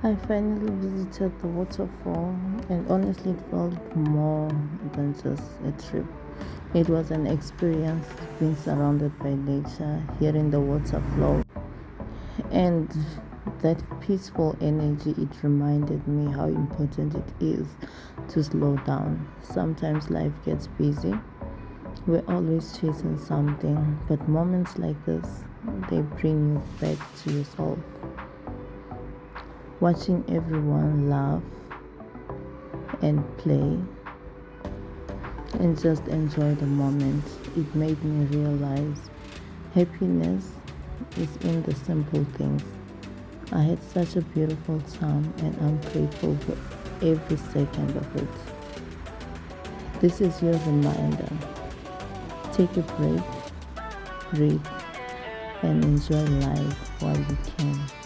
I finally visited the waterfall, and honestly, it felt more than just a trip. It was an experience being surrounded by nature, hearing the water flow, and that peaceful energy. It reminded me how important it is to slow down. Sometimes life gets busy, we're always chasing something, but moments like this, they bring you back to yourself. Watching everyone laugh and play and just enjoy the moment, it made me realize happiness is in the simple things. I had such a beautiful time and I'm grateful for every second of it. This is your reminder. Take a break, breathe, and enjoy life while you can.